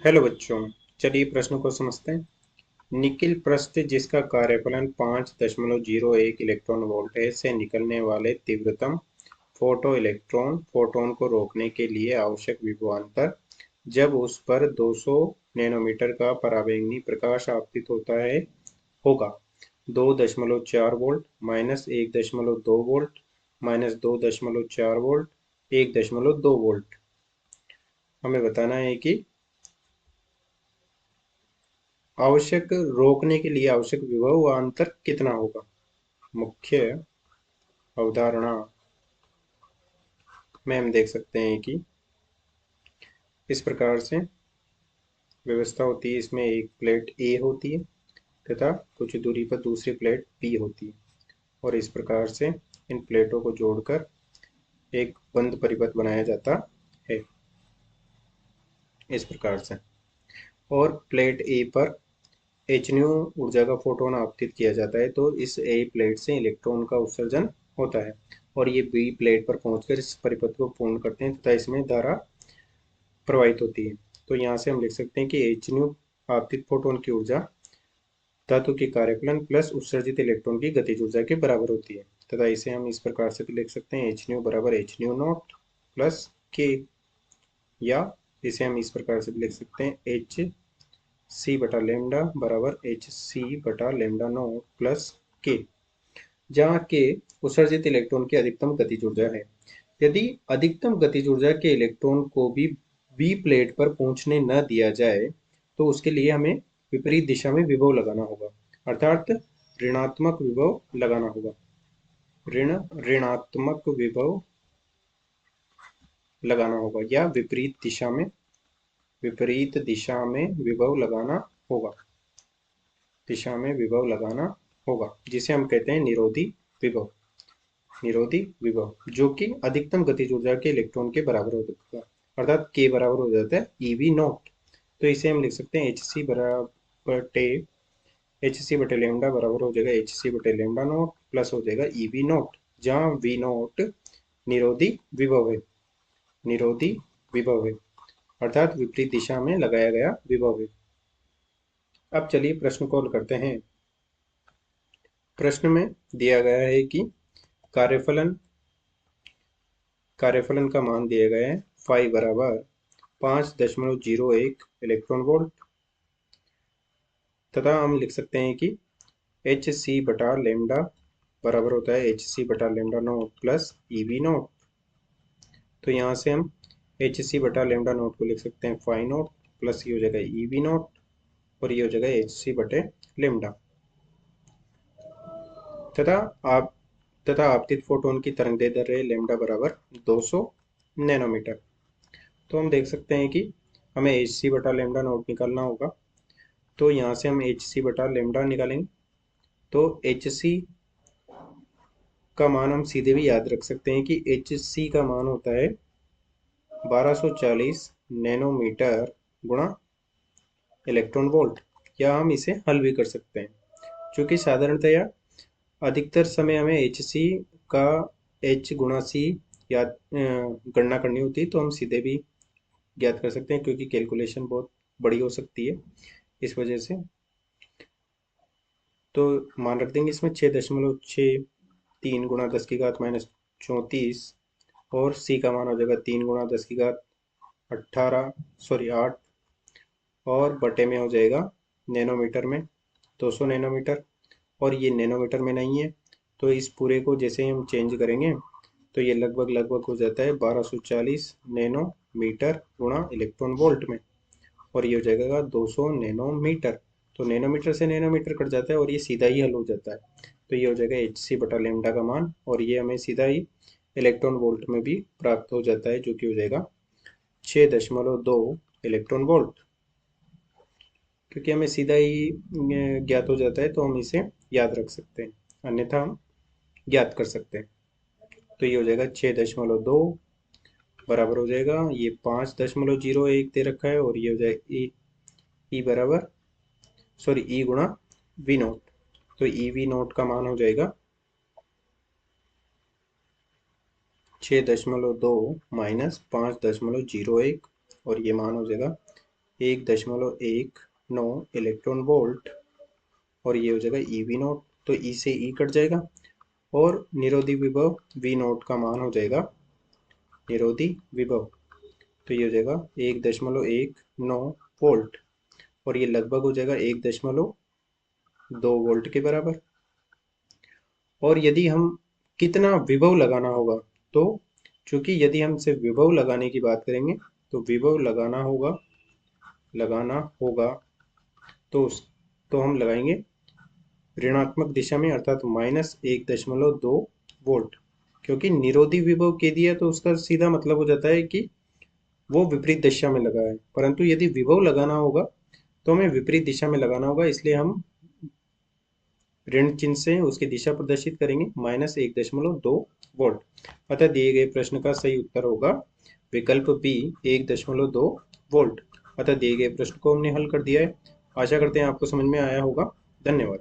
Hello बच्चों। चलिए प्रश्न को समझते हैं। निकिल पृष्ठ जिसका कार्यफलन 5.01 इलेक्ट्रॉन वोल्ट है से निकलने वाले तीव्रतम फोटोन को रोकने के लिए आवश्यक विभवांतर जब उस पर 200 नैनोमीटर का पराबैंगनी प्रकाश आपतित होता है होगा। 2.4 वोल्ट -1.2 वोल्ट -2.4 वोल्ट 1.2 वोल्ट। हमें बताना है कि आवश्यक रोकने के लिए आवश्यक विभव व अंतर कितना होगा। मुख्य अवधारणा में हम देख सकते हैं कि इस प्रकार से व्यवस्था होती है। इसमें एक प्लेट ए होती है तथा कुछ दूरी पर दूसरी प्लेट बी होती है और इस प्रकार से इन प्लेटों को जोड़कर एक बंद परिपथ बनाया जाता है इस प्रकार से। और प्लेट ए पर एच न्यू ऊर्जा का फोटोन आपतित किया जाता है, तो इस ए प्लेट से इलेक्ट्रॉन का उत्सर्जन होता है और ये बी प्लेट पर पहुंचकर इस परिपथ को पूर्ण करते हैं तथा इसमें धारा प्रवाहित होती है। तो यहाँ से हम लिख सकते हैं कि एच न्यू आपतित फोटोन की ऊर्जा धातु के कार्यफलन प्लस उत्सर्जित इलेक्ट्रॉन की गतिज ऊर्जा के बराबर होती है तथा इसे हम इस प्रकार से भी लिख सकते हैं एच न्यू बराबर एच न्यू नॉट प्लस के, या इसे हम इस प्रकार से भी लिख सकते हैं एच सी बटा लेमडा बराबर एच सी बटा लेमडा नॉट प्लस के, जहाँ के उत्सर्जित इलेक्ट्रॉन की अधिकतम गतिज ऊर्जा है। यदि अधिकतम गतिज ऊर्जा के इलेक्ट्रॉन को भी बी प्लेट पर पहुंचने न दिया जाए तो उसके लिए हमें विपरीत दिशा में विभव लगाना होगा, अर्थात ऋणात्मक विभव लगाना होगा। ऋणात्मक विभव लगाना होगा या विपरीत दिशा में विभव लगाना होगा, जिसे हम कहते हैं निरोधी विभव, जो कि अधिकतम गतिज ऊर्जा के इलेक्ट्रॉन के बराबर होगा, अर्थात के बराबर हो जाता है ईवी नॉट। तो इसे हम लिख सकते हैं एच सी बटे लेमडा बराबर हो जाएगा एच सी बटे लेमडा नॉट प्लस हो जाएगा ईवी नॉट, जहाँ वी नॉट निरोधी विभव है, निरोधी विभव है अर्थात विपरीत दिशा में लगाया गया विभव है। अब चलिए प्रश्न को हल करते हैं। प्रश्न में दिया गया है कि कार्यफलन कार्यफलन का मान दिया गया है फाई बराबर 5.01 इलेक्ट्रॉन वोल्ट तथा हम लिख सकते हैं कि एच सी बटा लेमडा बराबर होता है एच सी बटा lambda note plus E V note. तो यहाँ से हम एच सी बटा लेमडा नोट को लिख सकते हैं फाई नोट प्लस ये हो जाएगा ई वी नोट और ये हो जाएगा एच सी बटे लेमडा तथा आप तथा आपतित फोटोन की तरंग दैर्ध्य है लेमडा बराबर 200 नैनोमीटर। तो हम देख सकते हैं कि हमें एच सी बटा लेमडा नोट निकालना होगा। तो यहाँ से हम एच सी बटा लेमडा निकालेंगे तो एच सी का मान हम सीधे भी याद रख सकते हैं कि एच सी का मान होता है 1240 नैनोमीटर गुणा इलेक्ट्रॉन वोल्ट, या हम इसे हल भी कर सकते हैं क्योंकि साधारणतया अधिकतर समय हमें एच सी का एच गुणा सी याद गणना करनी होती है, तो हम सीधे भी ज्ञात कर सकते हैं क्योंकि कैलकुलेशन बहुत बड़ी हो सकती है इस वजह से। तो मान रख देंगे इसमें 6.63 गुणा 10 की घात -34 और सी का मान हो जाएगा 3 गुणा 10 की घात 8 और बटे में हो जाएगा नैनोमीटर में 200 नैनोमीटर, और ये नैनोमीटर में नहीं है तो इस पूरे को जैसे हम चेंज करेंगे तो ये लगभग लगभग हो जाता है 1240 नैनोमीटर गुणा इलेक्ट्रॉन वोल्ट में, और ये हो जाएगा 200 नैनोमीटर। तो नैनोमीटर से नैनोमीटर कट जाता है और ये सीधा ही हल हो जाता है। तो ये हो जाएगा एच सी बटा लेमडा का मान, और ये हमें सीधा ही इलेक्ट्रॉन वोल्ट में भी प्राप्त हो जाता है जो कि हो जाएगा 6.2 इलेक्ट्रॉन वोल्ट। क्योंकि हमें सीधा ही ज्ञात हो जाता है तो हम इसे याद रख सकते हैं, अन्यथा हम ज्ञात कर सकते हैं। तो ये हो जाएगा 6.2 बराबर हो जाएगा ये 5.01 दे रखा है और ये हो जाएगा ई बराबर ई गुणा वी नोट। तो ई वी नोट का मान हो जाएगा 6.2 -5.01 और ये मान हो जाएगा 1.19 इलेक्ट्रॉन वोल्ट, और ये हो जाएगा ई वी नॉट, तो ई से ई कट जाएगा और निरोधी विभव वी नॉट का मान हो जाएगा निरोधी विभव, तो ये हो जाएगा 1.19 वोल्ट, और ये लगभग हो जाएगा 1.2 वोल्ट के बराबर। और यदि हम कितना विभव लगाना होगा, तो चूंकि यदि हम सिर्फ विभव लगाने की बात करेंगे तो विभव लगाना होगा तो तो हम लगाएंगे ऋणात्मक दिशा में, अर्थात -1.2 वोल्ट, क्योंकि निरोधी विभव के दिया तो उसका सीधा मतलब हो जाता है कि वो विपरीत दिशा में लगा है, परंतु यदि विभव लगाना होगा तो हमें विपरीत दिशा में लगाना होगा, इसलिए हम ऋण चिन्ह से उसकी दिशा प्रदर्शित करेंगे -1.2 वोल्ट। अतः दिए गए प्रश्न का सही उत्तर होगा विकल्प बी 1.2 वोल्ट। अतः दिए गए प्रश्न को हमने हल कर दिया है। आशा करते हैं आपको समझ में आया होगा। धन्यवाद।